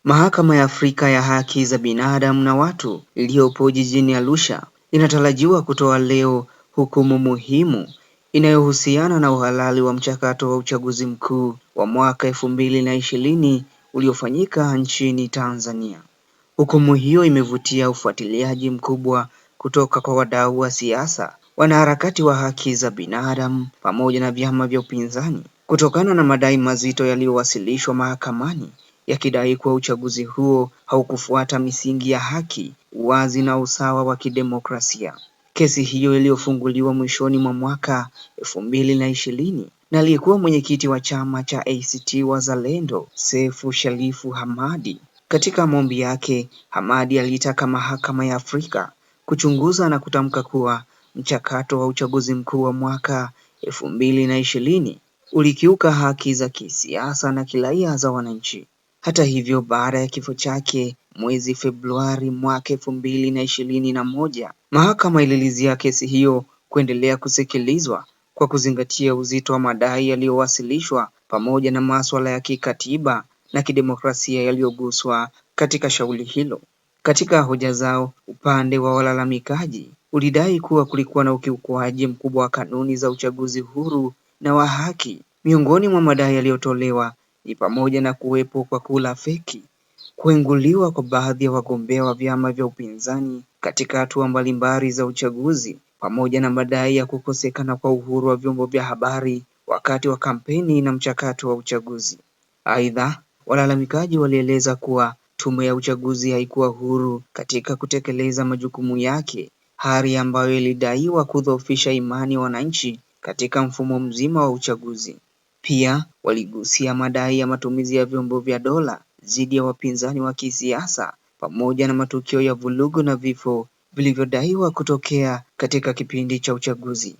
Mahakama ya Afrika ya Haki za Binadamu na Watu iliyopo jijini Arusha inatarajiwa kutoa leo hukumu muhimu inayohusiana na uhalali wa mchakato wa uchaguzi mkuu wa mwaka 2020 uliofanyika nchini Tanzania. Hukumu hiyo imevutia ufuatiliaji mkubwa kutoka kwa wadau wa siasa, wanaharakati wa haki za binadamu pamoja na vyama vya upinzani kutokana na madai mazito yaliyowasilishwa mahakamani yakidai kuwa uchaguzi huo haukufuata misingi ya haki, uwazi na usawa wa kidemokrasia. Kesi hiyo iliyofunguliwa mwishoni mwa mwaka 2020 na aliyekuwa mwenyekiti wa chama cha ACT Wazalendo, Seif Sharif Hamad. Katika maombi yake, Hamad aliitaka Mahakama ya Afrika kuchunguza na kutamka kuwa mchakato wa uchaguzi mkuu wa mwaka 2020 ulikiuka haki za kisiasa na kiraia za wananchi. Hata hivyo, baada ya kifo chake mwezi Februari mwaka 2021, mahakama ililizia kesi hiyo kuendelea kusikilizwa kwa kuzingatia uzito wa madai yaliyowasilishwa pamoja na masuala ya kikatiba na kidemokrasia yaliyoguswa katika shauri hilo. Katika hoja zao, upande wa walalamikaji ulidai kuwa kulikuwa na ukiukwaji mkubwa wa kanuni za uchaguzi huru na wa haki. Miongoni mwa madai yaliyotolewa ni pamoja na kuwepo kwa kura feki, kuinguliwa kwa baadhi ya wagombea wa vyama vya upinzani katika hatua mbalimbali za uchaguzi, pamoja na madai ya kukosekana kwa uhuru wa vyombo vya habari wakati wa kampeni na mchakato wa uchaguzi. Aidha, walalamikaji walieleza kuwa tume ya uchaguzi haikuwa huru katika kutekeleza majukumu yake, hali ambayo ilidaiwa kudhoofisha imani ya wananchi katika mfumo mzima wa uchaguzi. Pia waligusia madai ya matumizi ya vyombo vya dola dhidi ya wapinzani wa kisiasa pamoja na matukio ya vurugu na vifo vilivyodaiwa kutokea katika kipindi cha uchaguzi.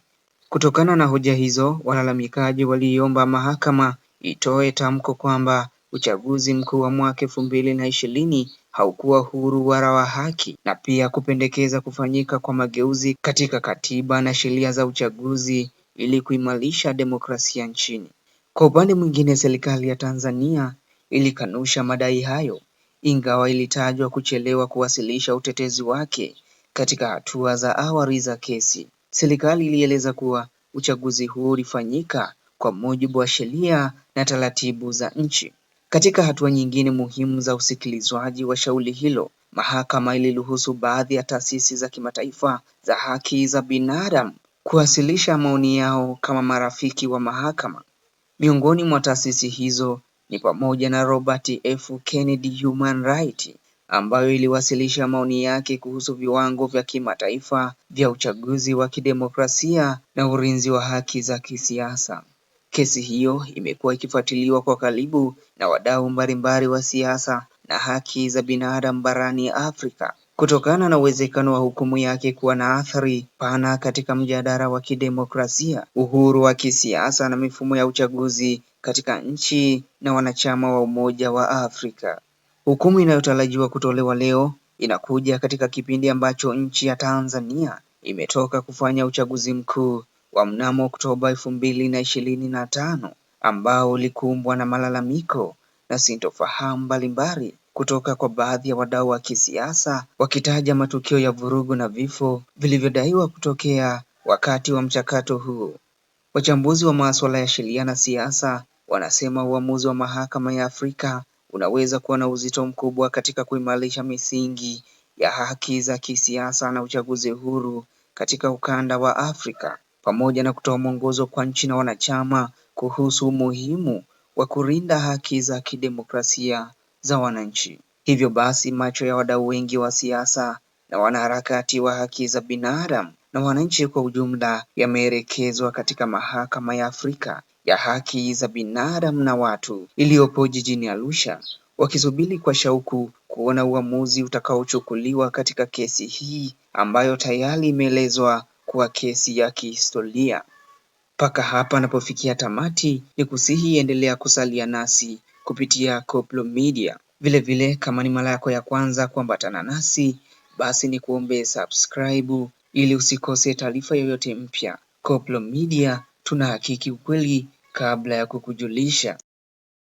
Kutokana na hoja hizo, walalamikaji waliomba mahakama itoe tamko kwamba uchaguzi mkuu wa mwaka 2020 haukuwa huru wala wa haki, na pia kupendekeza kufanyika kwa mageuzi katika katiba na sheria za uchaguzi ili kuimarisha demokrasia nchini. Kwa upande mwingine, serikali ya Tanzania ilikanusha madai hayo, ingawa ilitajwa kuchelewa kuwasilisha utetezi wake katika hatua za awali za kesi. Serikali ilieleza kuwa uchaguzi huo ulifanyika kwa mujibu wa sheria na taratibu za nchi. Katika hatua nyingine muhimu za usikilizwaji wa shauri hilo, mahakama iliruhusu baadhi ya taasisi za kimataifa za haki za binadamu kuwasilisha maoni yao kama marafiki wa mahakama. Miongoni mwa taasisi hizo ni pamoja na Robert F. Kennedy Human Rights, ambayo iliwasilisha maoni yake kuhusu viwango vya kimataifa vya uchaguzi wa kidemokrasia na ulinzi wa haki za kisiasa. Kesi hiyo imekuwa ikifuatiliwa kwa karibu na wadau mbalimbali wa siasa na haki za binadamu barani Afrika, kutokana na uwezekano wa hukumu yake kuwa na athari pana katika mjadala wa kidemokrasia, uhuru wa kisiasa na mifumo ya uchaguzi katika nchi na wanachama wa Umoja wa Afrika. Hukumu inayotarajiwa kutolewa leo inakuja katika kipindi ambacho nchi ya Tanzania imetoka kufanya uchaguzi mkuu wa mnamo Oktoba 2025 ambao ulikumbwa na malalamiko na sintofahamu mbalimbali kutoka kwa baadhi ya wadau wa kisiasa, wakitaja matukio ya vurugu na vifo vilivyodaiwa kutokea wakati wa mchakato huu. Wachambuzi wa masuala ya sheria na siasa wanasema uamuzi wa Mahakama ya Afrika unaweza kuwa na uzito mkubwa katika kuimarisha misingi ya haki za kisiasa na uchaguzi huru katika ukanda wa Afrika, pamoja na kutoa mwongozo kwa nchi na wanachama kuhusu umuhimu wa kulinda haki za kidemokrasia za wananchi. Hivyo basi, macho ya wadau wengi wa siasa na wanaharakati wa haki za binadamu na wananchi kwa ujumla yameelekezwa katika Mahakama ya Afrika ya Haki za Binadamu na Watu iliyopo jijini Arusha, wakisubiri kwa shauku kuona uamuzi utakaochukuliwa katika kesi hii ambayo tayari imeelezwa kuwa kesi ya kihistoria. Mpaka hapa napofikia tamati, ni kusihi endelea kusalia nasi kupitia Koplo Media. Vile kama ni mara yako ya kwanza kuambatana nasi, basi ni kuombe subscribe ili usikose taarifa yoyote mpya. Koplo Media, tunahakiki ukweli kabla ya kukujulisha.